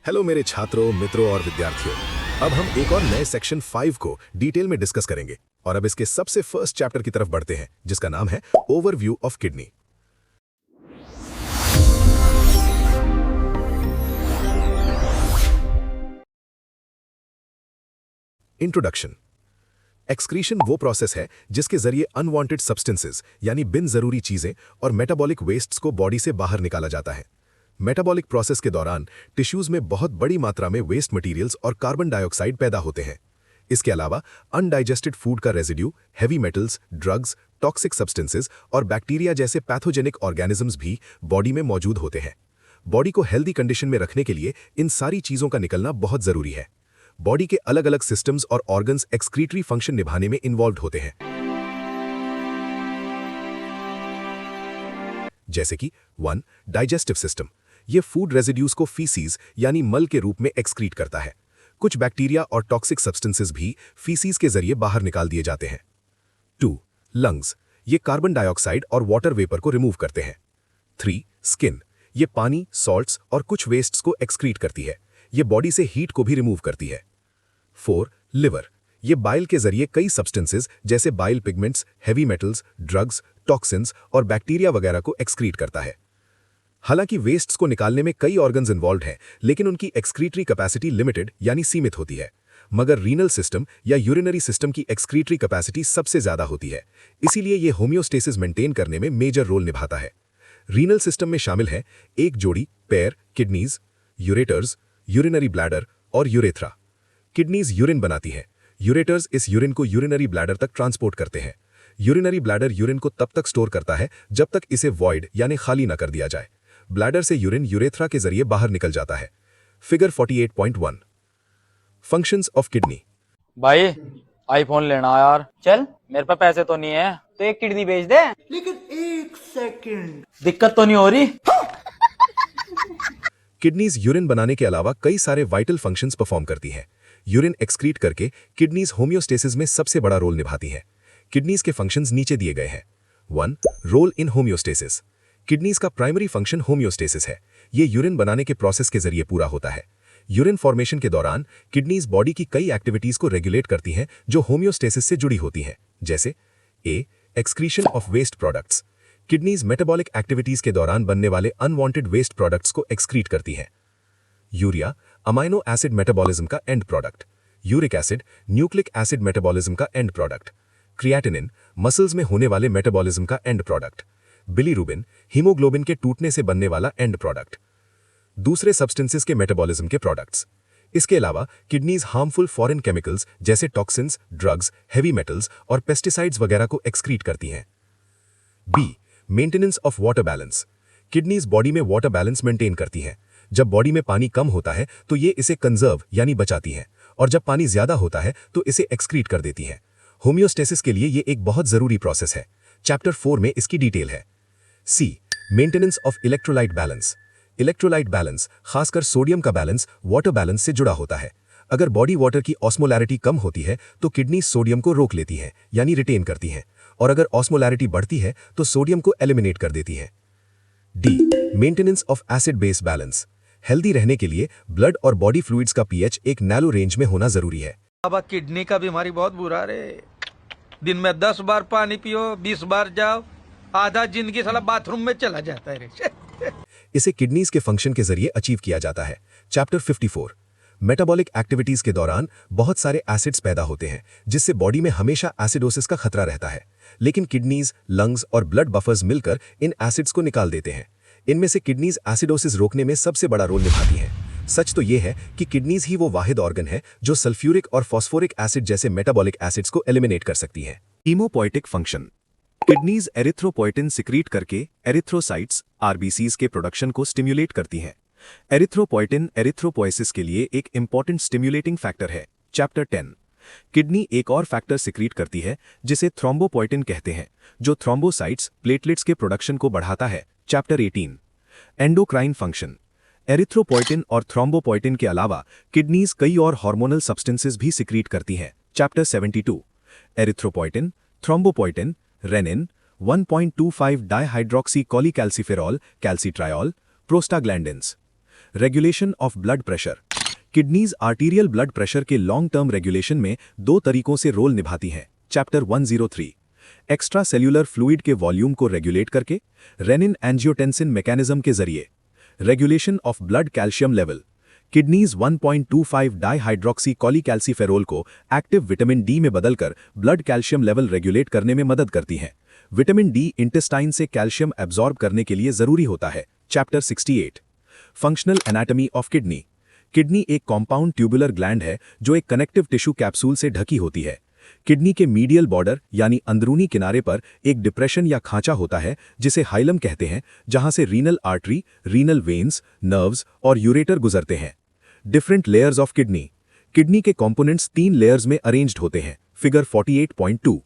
Hello मेरे छात्रों, मित्रों और विद्यार्थियों। अब हम एक और नए सेक्शन 5 को डिटेल में डिस्कस करेंगे और अब इसके सबसे फर्स्ट चैप्टर की तरफ बढ़ते हैं, जिसका नाम है overview of kidney. Introduction. Excretion वो प्रोसेस है जिसके जरिए अनवांटेड सब्सटेंसेस यानी बिन जरूरी चीजें और मेटाबॉलिक वेस्ट्स को बॉडी से बाहर निकाला जाता है। मेटाबॉलिक प्रोसेस के दौरान टिश्यूज में बहुत बड़ी मात्रा में वेस्ट मटेरियल्स और कार्बन डाइऑक्साइड पैदा होते हैं। इसके अलावा अनडाइजेस्टेड फूड का residue, heavy metals, drugs, toxic substances और बैक्टीरिया जैसे पैथोजेनिक ऑर्गेनिजम्स भी बॉडी में मौजूद होते हैं। बॉडी को हेल्दी कंडीशन में रखने के लिए इन सारी चीजों का निकलना बहुत जरूरी है। बॉडी के अलग अलग सिस्टम्स और ऑर्गन्स एक्सक्रीटरी फंक्शन निभाने में इन्वॉल्व होते हैं, जैसे कि 1. Digestive system. ये फूड रेजिड्यूज को फीसीज यानी मल के रूप में एक्सक्रीट करता है। कुछ बैक्टीरिया और टॉक्सिक सब्सटेंसेस भी फीसीज के जरिए बाहर निकाल दिए जाते हैं। 2. लंग्स। ये कार्बन डाइऑक्साइड और वाटर वेपर को रिमूव करते हैं। 3. स्किन। ये पानी, सॉल्ट्स और कुछ वेस्ट्स को एक्सक्रीट करती है। ये बॉडी से हीट को भी रिमूव करती है। 4. लिवर। ये बाइल के जरिए कई सब्सटेंसेस जैसे bile pigments, heavy metals, drugs, toxins और बैक्टीरिया वगैरह को एक्सक्रीट करता है। हालांकि वेस्ट्स को निकालने में कई ऑर्गन्स इन्वॉल्व हैं, लेकिन उनकी एक्सक्रीटरी कैपेसिटी लिमिटेड यानी सीमित होती है। मगर रीनल सिस्टम या यूरिनरी सिस्टम की एक्सक्रीटरी कैपेसिटी सबसे ज्यादा होती है, इसीलिए ये होम्योस्टेसिस मेंटेन करने में मेजर रोल निभाता है। रीनल सिस्टम में शामिल है एक जोड़ी पैर, किडनीज, यूरेटर्स, यूरिनरी ब्लैडर और यूरेथ्रा। किडनीज यूरिन बनाती है। यूरेटर्स इस यूरिन को यूरिनरी ब्लैडर तक ट्रांसपोर्ट करते हैं। यूरिनरी ब्लैडर यूरिन को तब तक स्टोर करता है जब तक इसे वॉइड यानी खाली न कर दिया जाए। ब्लैडर से यूरिन यूरेथ्रा के जरिए बाहर निकल जाता है। फिगर 48.1। Functions of kidney. भाई आईफोन लेना यार। चल, मेरे पास पैसे तो नहीं है, तो एक किडनी बेच दे। लेकिन एक सेकंड, दिक्कत तो नहीं हो रही? किडनीज यूरिन बनाने के अलावा कई सारे वाइटल फंक्शंस परफॉर्म करती हैं। यूरिन एक्सक्रीट करके किडनीज होम्योस्टेसिस में सबसे बड़ा रोल निभाती हैं। किडनीज के फंक्शंस नीचे दिए गए हैं। 1. Role in homeostasis. किडनीज का प्राइमरी फंक्शन होम्योस्टेसिस है। ये यूरिन बनाने के प्रोसेस के जरिए पूरा होता है। यूरिन फॉर्मेशन के दौरान किडनीज बॉडी की कई एक्टिविटीज को रेगुलेट करती हैं जो होम्योस्टेसिस से जुड़ी होती हैं, जैसे A. Excretion of waste products. Kidneys metabolic activities के दौरान बनने वाले अनवांटेड वेस्ट प्रोडक्ट्स को एक्सक्रीट करती हैं। यूरिया, अमाइनो एसिड मेटाबॉलिज्म का end product. Uric acid, nucleic acid metabolism का एंड प्रोडक्ट। क्रिएटिनिन, मसल्स में होने वाले मेटाबॉलिज्म का एंड प्रोडक्ट। बिलीरुबिन, हीमोग्लोबिन के टूटने से बनने वाला एंड प्रोडक्ट। दूसरे सब्सटेंसेस के मेटाबॉलिज्म के प्रोडक्ट्स। इसके अलावा किडनीज हार्मफुल फॉरेन केमिकल्स जैसे टॉक्सिन्स, ड्रग्स, हैवी मेटल्स और पेस्टिसाइड्स वगैरह को एक्सक्रीट करती हैं। B. Maintenance of water balance. Kidneys body में वाटर बैलेंस मेंटेन करती हैं। जब बॉडी में पानी कम होता है तो ये इसे कंजर्व यानी बचाती हैं, और जब पानी ज्यादा होता है तो इसे एक्सक्रीट कर देती हैं। होम्योस्टेसिस के लिए ये एक बहुत जरूरी प्रोसेस है। चैप्टर 4 में इसकी डिटेल है। C. Maintenance of electrolyte balance. Electrolyte balance, खासकर सोडियम का बैलेंस, वाटर बैलेंस से जुड़ा होता है। अगर बॉडी वाटर की ऑस्मोलैरिटी कम होती है तो किडनी सोडियम को रोक लेती है यानी रिटेन करती हैं, और अगर ऑस्मोलैरिटी बढ़ती है तो सोडियम को एलिमिनेट कर देती है। D. Maintenance of acid base balance. Healthy रहने के लिए ब्लड और बॉडी फ्लूइड्स का पीएच एक नैरो रेंज में होना जरूरी है। अब किडनी का बीमारी बहुत बुरा रे। दिन में 10 बार पानी पियो, 20 बार जाओ, आधा जिंदगी साला बाथरूम में चला जाता है रे। इसे किडनीज के फंक्शन के जरिए अचीव किया जाता है। चैप्टर 54। मेटाबॉलिक एक्टिविटीज के दौरान बहुत सारे एसिड्स पैदा होते हैं, जिससे बॉडी में हमेशा एसिडोसिस का खतरा रहता है, लेकिन किडनीज, लंग्स और ब्लड बफर्स मिलकर इन एसिड्स को निकाल देते हैं। इनमें से किडनीज एसिडोसिस रोकने में सबसे बड़ा रोल निभाती हैं। सच तो यह है कि किडनीज ही वो वाहिद ऑर्गन है जो सल्फ्यूरिक और फॉस्फोरिक एसिड जैसे मेटाबॉलिक एसिड्स को एलिमिनेट कर सकती है। Haemopoietic function. Kidneys erythropoietin secrete करके एरिथ्रोसाइट्स, आरबीसीज के प्रोडक्शन को स्टिम्युलेट करती हैं। एरिथ्रोपोइटिन एरिथ्रोपोइसिस के लिए एक इंपॉर्टेंट स्टिम्युलेटिंग फैक्टर है। चैप्टर 10। किडनी एक और फैक्टर सिक्रीट करती है जिसे थ्रोम्बोपोइटिन कहते हैं, जो थ्रोम्बोसाइट्स, प्लेटलेट्स के प्रोडक्शन को बढ़ाता है। चैप्टर 18। Endocrine function. एरिथ्रोपोइटिन और थ्रोम्बोपोइटिन के अलावा किडनीज कई और हार्मोनल सब्सटेंसेस भी सिक्रीट करती हैं। Chapter 72। Erythropoietin, thrombopoietin, renin, 1.25 dihydroxy cholecalciferol, calcitriol, prostaglandins. Regulation of blood pressure. Kidneys arterial blood pressure के लॉन्ग टर्म रेगुलेशन में दो तरीकों से रोल निभाती हैं। चैप्टर 103 एक्स्ट्रा सेल्यूलर फ्लूइड के वॉल्यूम को रेगुलेट करके, रेनिन एंजियोटेंसिन मैकेनिज्म के जरिए। Regulation of blood calcium level. Kidneys 1.25 dihydroxy cholecalciferol को एक्टिव विटामिन डी में बदलकर ब्लड कैल्शियम लेवल रेगुलेट करने में मदद करती हैं। विटामिन डी इंटेस्टाइन से कैल्शियम एब्जॉर्ब करने के लिए जरूरी होता है। Chapter 68 functional anatomy of kidney. Kidney एक कॉम्पाउंड ट्यूबुलर ग्लैंड है जो एक कनेक्टिव टिश्यू कैप्सूल से ढकी होती है। किडनी के मीडियल बॉर्डर यानी अंदरूनी किनारे पर एक डिप्रेशन या खांचा होता है जिसे हाइलम कहते हैं, जहां से renal artery, renal veins, nerves और यूरेटर गुजरते हैं। Different layers of kidney. Kidney के कंपोनेंट्स 3 लेयर्स में अरेंज्ड होते हैं। Figure 48.2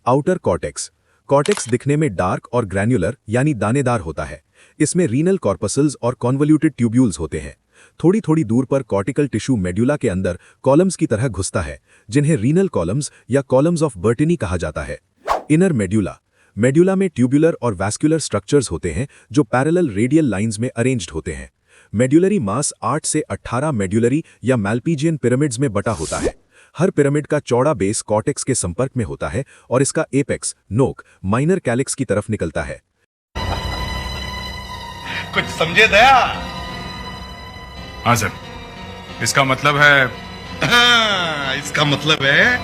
outer cortex. कॉर्टेक्स दिखने में डार्क और ग्रैन्युलर यानी दानेदार होता है। इसमें रीनल कॉर्पसल्स और कॉन्वोल्यूटेड ट्यूब्यूल्स होते हैं। थोड़ी थोड़ी दूर पर कॉर्टिकल टिश्यू मेड्यूला के अंदर कॉलम्स की तरह घुसता है, जिन्हें रीनल कॉलम्स या कॉलम्स ऑफ बर्टिनी कहा जाता है। Inner medulla. मेड्यूला में ट्यूबुलर और वैस्कुलर स्ट्रक्चर्स होते हैं जो पैरेलल रेडियल लाइंस में अरेंज्ड होते हैं। मेड्यूलरी मास 8 से 18 मेड्यूलरी या मैल्पीजियन पिरामिड्स में बटा होता है। हर पिरामिड का चौड़ा बेस कॉर्टेक्स के संपर्क में होता है और इसका एपेक्स, नोक, माइनर कैलिक्स की तरफ निकलता है। कुछ समझे दया? हाँ सर, इसका मतलब है इसका मतलब है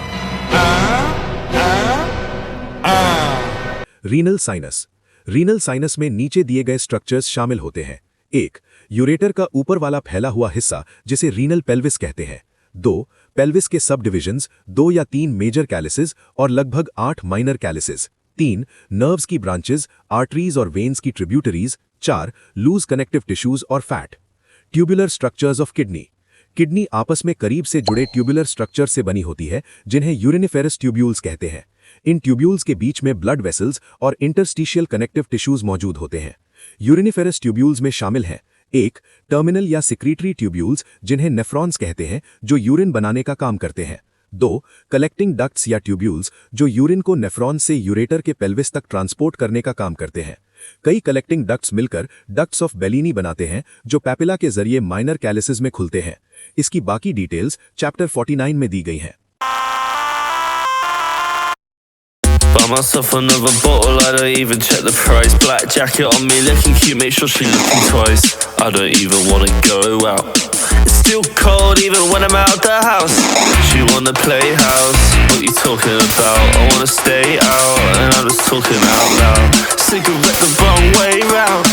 रीनल साइनस। रीनल साइनस में नीचे दिए गए स्ट्रक्चर्स शामिल होते हैं। 1. यूरेटर का ऊपर वाला फैला हुआ हिस्सा जिसे रीनल पेल्विस कहते हैं। 2. पेल्विस के सब डिविजन्स, 2 या 3 मेजर कैलिसेस और लगभग 8 माइनर कैलिसेस। 3. नर्व्स की ब्रांचेस, आर्टरीज और वेन्स की ट्रिब्यूटरीज। 4. लूज कनेक्टिव टिश्यूज और fat. Tubular structures of kidney. Kidney आपस में करीब से जुड़े ट्यूबुलर स्ट्रक्चर से बनी होती है जिन्हें यूरिनिफेरस ट्यूब्यूल्स कहते हैं। इन ट्यूब्यूल्स के बीच में ब्लड वेसल्स और इंटरस्टिशियल कनेक्टिव टिश्यूज मौजूद होते हैं। यूरिनिफेरस ट्यूब्यूल्स में शामिल हैं 1. टर्मिनल या सिक्रीटरी ट्यूब्यूल्स जिन्हें नेफ्रॉन्स कहते हैं, जो यूरिन बनाने का काम करते हैं। 2. कलेक्टिंग डक्ट्स या ट्यूब्यूल्स जो यूरिन को नेफ्रॉन से यूरेटर के पेल्विस तक ट्रांसपोर्ट करने का काम करते हैं। कई कलेक्टिंग डक्ट्स मिलकर डक्ट्स ऑफ बेलिनी बनाते हैं जो पैपिला के जरिए माइनर कैलिसेस में खुलते हैं। इसकी बाकी डिटेल्स चैप्टर 49 में दी गई हैं। Buy myself another bottle, I don't even check the price. Black jacket on me, looking cute, make sure she looking twice. I don't even wanna go out. It's still cold even when I'm out the house. She wanna play house, what you talking about? I wanna stay out, and I'm just talking out loud. Cigarette the wrong way round.